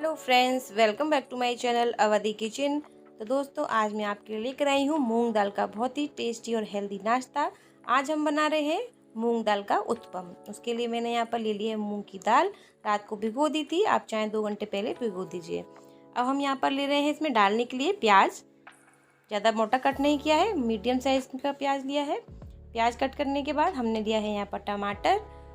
Hello friends, welcome back to my channel Awadhi kitchen. तो दोस्तों, आज मैं आपके लिए लेकर आई हूँ मूंग दाल का बहुत ही टेस्टी और हेल्दी नाश्ता। आज हम बना रहे हैं मूंग दाल का उत्पम। उसके लिए मैंने यहाँ पर ले ली है मूंग की दाल। रात को भिगो दी थी, आप चाहें 2 घंटे पहले भिगो दीजिए। अब हम यहाँ पर ले रहे हैं इसमें डालने के लिए प्याज। ज़्यादा मोटा कट नहीं किया है, मीडियम साइज का प्याज लिया है। प्याज कट करने के बाद हमने लिया है यहाँ पर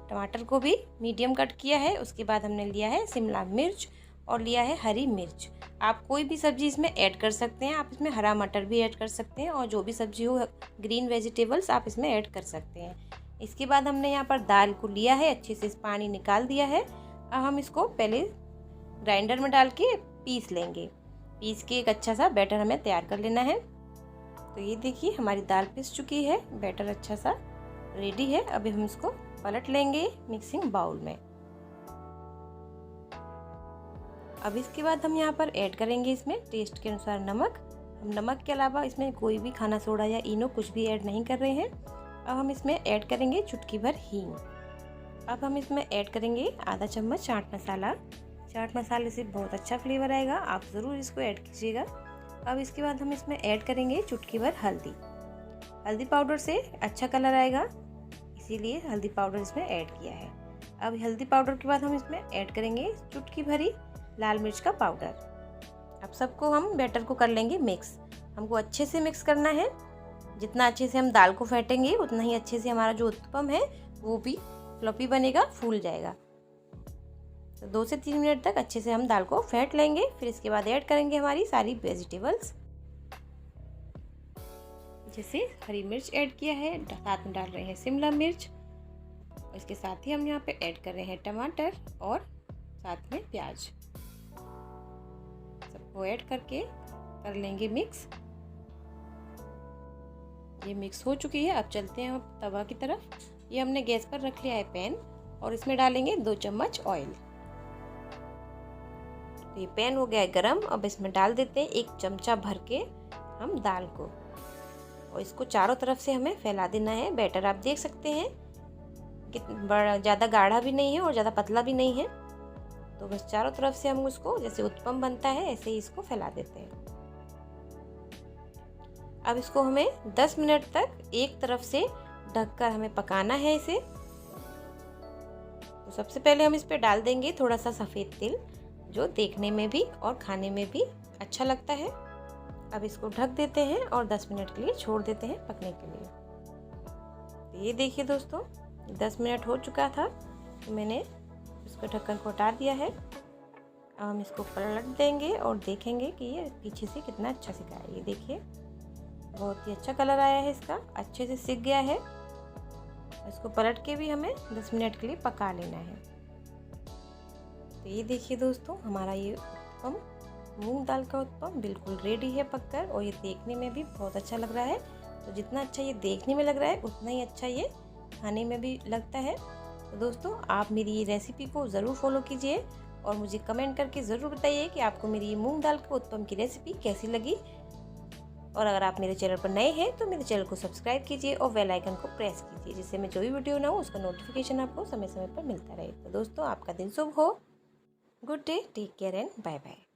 टमाटर को भी मीडियम कट किया है। उसके बाद हमने लिया है शिमला मिर्च और लिया है हरी मिर्च। आप कोई भी सब्जी इसमें ऐड कर सकते हैं। आप इसमें हरा मटर भी ऐड कर सकते हैं और जो भी सब्जी हो, ग्रीन वेजिटेबल्स आप इसमें ऐड कर सकते हैं। इसके बाद हमने यहाँ पर दाल को लिया है, अच्छे से पानी निकाल दिया है। अब हम इसको पहले ग्राइंडर में डाल के पीस लेंगे। पीस के एक अच्छा सा बैटर हमें तैयार कर लेना है। तो ये देखिए, हमारी दाल पिस चुकी है, बैटर अच्छा सा रेडी है। अभी हम इसको पलट लेंगे मिक्सिंग बाउल में। अब इसके बाद हम यहाँ पर ऐड करेंगे इसमें टेस्ट के अनुसार नमक। हम नमक के अलावा इसमें कोई भी खाना सोडा या इनो कुछ भी ऐड नहीं कर रहे हैं। अब हम इसमें ऐड करेंगे चुटकी भर हींग। अब हम इसमें ऐड करेंगे आधा चम्मच चाट मसाला। चाट मसाले से बहुत अच्छा फ्लेवर आएगा, आप ज़रूर इसको ऐड कीजिएगा। अब इसके बाद हम इसमें ऐड करेंगे चुटकी भर हल्दी। हल्दी पाउडर से अच्छा कलर आएगा, इसीलिए हल्दी पाउडर इसमें ऐड किया है। अब हल्दी पाउडर के बाद हम इसमें ऐड करेंगे चुटकी भरी लाल मिर्च का पाउडर। अब सबको हम बैटर को कर लेंगे मिक्स। हमको अच्छे से मिक्स करना है। जितना अच्छे से हम दाल को फेंटेंगे उतना ही अच्छे से हमारा जो उत्पम है वो भी फ्लफी बनेगा, फूल जाएगा। तो 2 से 3 मिनट तक अच्छे से हम दाल को फेंट लेंगे। फिर इसके बाद ऐड करेंगे हमारी सारी वेजिटेबल्स। जैसे हरी मिर्च ऐड किया है, साथ में डाल रहे हैं शिमला मिर्च। इसके साथ ही हम यहाँ पे ऐड कर रहे हैं टमाटर और साथ में प्याज। सबको ऐड करके कर लेंगे मिक्स। ये मिक्स हो चुकी है। अब चलते हैं अब तवा की तरफ। ये हमने गैस पर रख लिया है पैन और इसमें डालेंगे 2 चम्मच ऑयल। तो ये पैन हो गया है गरम। अब इसमें डाल देते हैं 1 चमचा भर के हम दाल को और इसको चारों तरफ से हमें फैला देना है। बैटर आप देख सकते हैं कि ज़्यादा गाढ़ा भी नहीं है और ज़्यादा पतला भी नहीं है। तो बस चारों तरफ से हम उसको, जैसे उत्पम बनता है ऐसे ही इसको फैला देते हैं। अब इसको हमें 10 मिनट तक एक तरफ से ढककर हमें पकाना है इसे। तो सबसे पहले हम इस पे डाल देंगे थोड़ा सा सफ़ेद तिल, जो देखने में भी और खाने में भी अच्छा लगता है। अब इसको ढक देते हैं और 10 मिनट के लिए छोड़ देते हैं पकने के लिए। तो ये देखिए दोस्तों, 10 मिनट हो चुका था तो मैंने इसको ढक्कन को हटा दिया है। अब हम इसको पलट देंगे और देखेंगे कि ये पीछे से कितना अच्छा सिका है। ये देखिए, बहुत ही अच्छा कलर आया है इसका, अच्छे से सिक गया है। इसको पलट के भी हमें 10 मिनट के लिए पका लेना है। तो ये देखिए दोस्तों, हमारा ये उत्पम, मूंग दाल का उत्पम बिल्कुल रेडी है पककर, और ये देखने में भी बहुत अच्छा लग रहा है। तो जितना अच्छा ये देखने में लग रहा है उतना ही अच्छा ये खाने में भी लगता है। तो दोस्तों, आप मेरी ये रेसिपी को ज़रूर फॉलो कीजिए और मुझे कमेंट करके ज़रूर बताइए कि आपको मेरी ये मूंग दाल के उत्पम की रेसिपी कैसी लगी। और अगर आप मेरे चैनल पर नए हैं तो मेरे चैनल को सब्सक्राइब कीजिए और बेल आइकन को प्रेस कीजिए, जिससे मैं जो भी वीडियो बनाऊँ उसका नोटिफिकेशन आपको समय समय पर मिलता रहे। तो दोस्तों, आपका दिन शुभ हो। Good day, take care and bye bye.